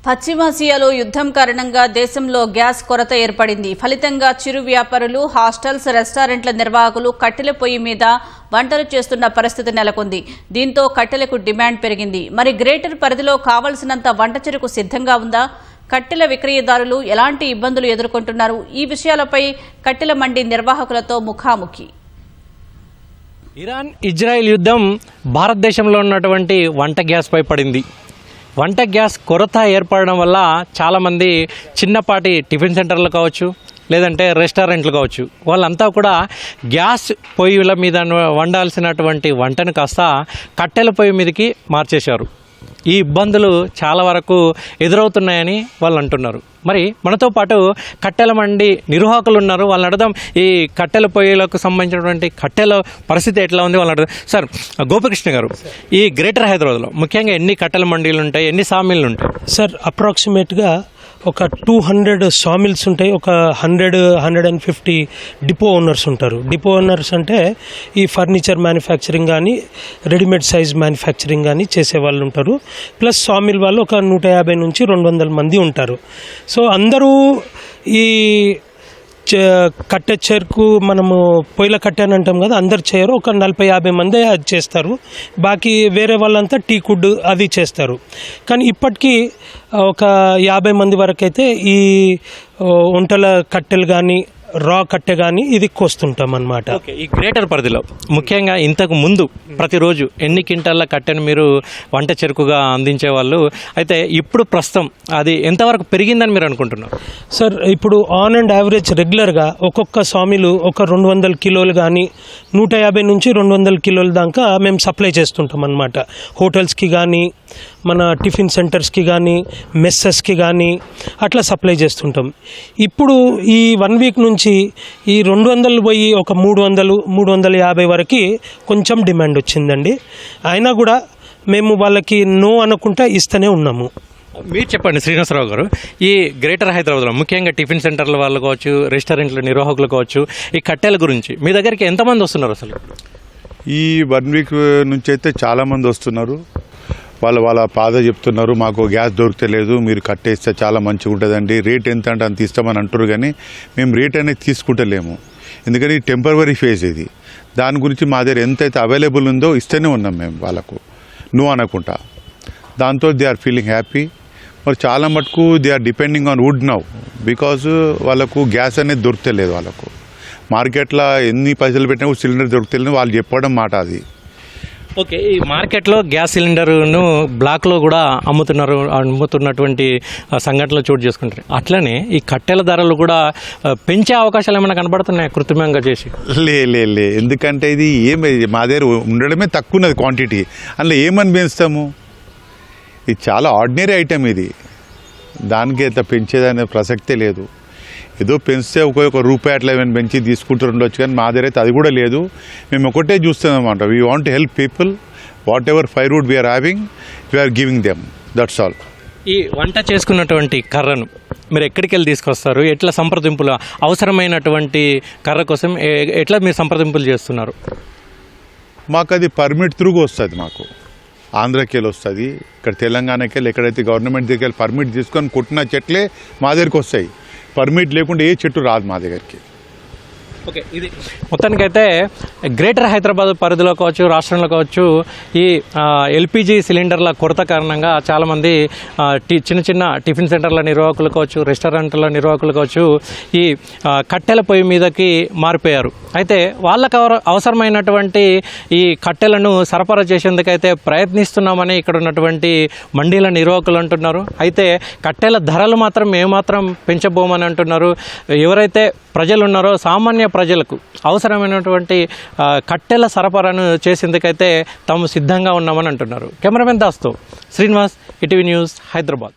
పశ్చిమాసియాలో యుద్ధం కారణంగా దేశంలో గ్యాస్ కొరత ఏర్పడింది. ఫలితంగా చిరు వ్యాపారులు, హాస్టల్స్, రెస్టారెంట్ల నిర్వాహకులు కట్టెల పొయ్యి మీద వంటలు చేస్తున్న పరిస్థితి నెలకొంది. దీంతో కట్టెలకు డిమాండ్ పెరిగింది. మరి గ్రేటర్ పరిధిలో కావలసినంత వంట చెరకు సిద్ధంగా ఉందా? కట్టెల విక్రయదారులు ఎలాంటి ఇబ్బందులు ఎదుర్కొంటున్నారు? ఈ విషయాలపై కట్టెల మండి నిర్వాహకులతో ముఖాముఖి. ఇరాన్ ఇజ్రాయెల్ యుద్ధం భారతదేశంలో ఉన్నటువంటి వంట గ్యాస్పై పడింది. వంట గ్యాస్ కొరత ఏర్పడడం వల్ల చాలామంది చిన్నపాటి టిఫిన్ సెంటర్లు కావచ్చు, లేదంటే రెస్టారెంట్లు కావచ్చు, వాళ్ళంతా కూడా గ్యాస్ పొయ్యిల మీద వండాల్సినటువంటి వంటను కాస్త కట్టెల పొయ్యి మీదకి మార్చేశారు. ఈ ఇబ్బందులు చాలా వరకు ఎదురవుతున్నాయని వాళ్ళు అంటున్నారు. మరి మనతో పాటు కట్టెల మండి నిర్వాహకులు ఉన్నారు. వాళ్ళని అడదాం ఈ కట్టెల పొయ్యిలకు సంబంధించినటువంటి కట్టెల పరిస్థితి ఎట్లా ఉంది వాళ్ళని అడదాం. సార్, గోపికృష్ణ గారు, ఈ గ్రేటర్ హైదరాబాద్లో ముఖ్యంగా ఎన్ని కట్టెల మండీలు ఉంటాయి, ఎన్ని సామిల్లు ఉంటాయి? సార్, అప్రాక్సిమేట్గా ఒక 200 సామిల్స్ ఉంటాయి. ఒక 150 డిపో ఓనర్స్ ఉంటారు. డిపో ఓనర్స్ అంటే ఈ ఫర్నిచర్ మ్యానుఫ్యాక్చరింగ్ కానీ, రెడీమేడ్ సైజ్ మ్యానుఫ్యాక్చరింగ్ కానీ చేసేవాళ్ళు ఉంటారు. ప్లస్ సామిల్ వాళ్ళు ఒక 150 నుంచి 200 మంది ఉంటారు. సో అందరూ ఈ కట్టె చెరుకు మనము పొయ్యిల కట్టె అని అంటాం కదా, అందరు చేయరు. ఒక 40-50 మంది అది చేస్తారు. బాకీ వేరే వాళ్ళంతా టీ కుడ్ అది చేస్తారు. కానీ ఇప్పటికీ ఒక 50 మంది వరకు అయితే ఈ వంటల కట్టెలు కానీ, రా కట్టె కానీ ఇది కోస్తుంటాం అన్నమాట. ఈ గ్రేటర్ పరిధిలో ముఖ్యంగా ఇంతకు ముందు ప్రతిరోజు ఎన్ని క్వింటాల కట్టెను మీరు వంట చెరుకుగా అందించేవాళ్ళు? అయితే ఇప్పుడు ప్రస్తుతం అది ఎంతవరకు పెరిగిందని మీరు అనుకుంటున్నారు? సార్, ఇప్పుడు ఆన్ అండ్ యావరేజ్ రెగ్యులర్గా ఒక్కొక్క సామిలు ఒక 200 కిలోలు కానీ 150 నుంచి 200 కిలోల దాకా మేము సప్లై చేస్తుంటాం అన్నమాట. హోటల్స్కి కానీ, మన టిఫిన్ సెంటర్స్కి కానీ, మెస్సెస్కి కానీ అట్లా సప్లై చేస్తుంటాం. ఇప్పుడు ఈ 1 వీక్ నుంచి ఈ 200 పోయి ఒక 300-350 వరకు కొంచెం డిమాండ్ వచ్చిందండి. అయినా కూడా మేము వాళ్ళకి నో అనుకుంటా ఇస్తూనే ఉన్నాము. మీరు చెప్పండి శ్రీనివాసరావు గారు, ఈ గ్రేటర్ హైదరాబాద్లో ముఖ్యంగా టిఫిన్ సెంటర్ల వాళ్ళు కావచ్చు, రెస్టారెంట్ల నిర్వాహకులు కావచ్చు, ఈ కట్టెల గురించి మీ దగ్గరికి ఎంతమంది వస్తున్నారు? అసలు ఈ 1 వీక్ నుంచి అయితే చాలామంది వస్తున్నారు. వాళ్ళ బాధ చెప్తున్నారు, మాకు గ్యాస్ దొరకలేదు, మీరు కట్టేస్తే చాలా మంచిగా ఉంటుందండి, రేట్ ఎంత అంటే అంత ఇస్తామని అంటారు. కానీ మేము రేట్ అనేది తీసుకుంటలేము, ఎందుకంటే ఈ టెంపరవరీ ఫేజ్ ఇది. దాని గురించి మా దగ్గర ఎంతైతే అవైలబుల్ ఉందో ఇస్తూనే ఉన్నాం మేము వాళ్ళకు, నో అనకుండా. దాంతో దే ఆర్ ఫీలింగ్ హ్యాపీ. మరి చాలా మటుకు they are depending on wood now, because వాళ్ళకు గ్యాస్ అనేది దొరకలేదు. వాళ్ళకు మార్కెట్లో ఎన్ని పైసలు పెట్టినా సిలిండర్ దొరకలేదు వాళ్ళు చెప్పడం మాట అది. ఓకే, ఈ మార్కెట్లో గ్యాస్ సిలిండర్ను బ్లాక్లో కూడా అమ్ముతున్నటువంటి సంఘటనలు చోటు చేసుకుంటారు. అట్లనే ఈ కట్టెల ధరలు కూడా పెంచే అవకాశాలు ఏమైనా కనబడుతున్నాయి కృత్రిమంగా చేసి? లే ఎందుకంటే ఇది మా దగ్గర ఉండడమే తక్కువ ఉన్నది క్వాంటిటీ, అందులో ఏమని పెంచుతాము? ఇది చాలా ఆర్డినరీ ఐటెం, ఇది దానికి అయితే పెంచేదనే ప్రసక్తే లేదు. ఏదో పెంచితే ఒక రూపాయి అట్లా ఏమైనా పెంచి తీసుకుంటూ ఉండొచ్చు, కానీ మా దగ్గర అయితే అది కూడా లేదు. మేము ఒకటే చూస్తాం అన్నమాట, we want to help people. Whatever firewood we're having, we're giving them, that's all. ఈ వంట చేసుకున్నటువంటి కర్రను మీరు ఎక్కడికి వెళ్ళి తీసుకొస్తారు? ఎట్లా సంప్రదింపులు, అవసరమైనటువంటి కర్ర కోసం ఎట్లా మీరు సంప్రదింపులు చేస్తున్నారు? మాకు అది పర్మిట్ త్రూగా వస్తుంది. మాకు ఆంధ్రాకి వెళ్ళి వస్తుంది, ఇక్కడ తెలంగాణకి వెళ్ళి ఎక్కడైతే గవర్నమెంట్ దగ్గరికి వెళ్ళి పర్మిట్ తీసుకొని కొట్టిన చెట్లే మా దగ్గరికి వస్తాయి. పర్మిట్ లేకుండా ఏ చెట్టు రాదు మా దగ్గరికి. ఓకే, ఇది మొత్తానికైతే గ్రేటర్ హైదరాబాద్ పరిధిలో కావచ్చు, రాష్ట్రంలో కావచ్చు, ఈ ఎల్పిజి సిలిండర్ల కొరత కారణంగా చాలామంది చిన్న టిఫిన్ సెంటర్ల నిర్వాహకులు కావచ్చు, రెస్టారెంట్ల నిర్వాహకులు కావచ్చు, ఈ కట్టెల పొయ్యి మీదకి మారిపోయారు. అయితే వాళ్ళకు అవసరమైనటువంటి ఈ కట్టెలను సరఫరా చేసేందుకైతే ప్రయత్నిస్తున్నామని ఇక్కడ ఉన్నటువంటి మండీల నిర్వాహకులు అంటున్నారు. అయితే కట్టెల ధరలు మాత్రం ఏమాత్రం పెంచబోమని అంటున్నారు. ఎవరైతే ప్రజలు ఉన్నారో సామాన్య ప్రజలకు అవసరమైనటువంటి కట్టెల సరఫరాను చేసేందుకైతే తాము సిద్ధంగా ఉన్నామని అంటున్నారు. కెమెరామెన్ దాస్తో శ్రీనివాస్, ఈటీవీ న్యూస్, హైదరాబాద్.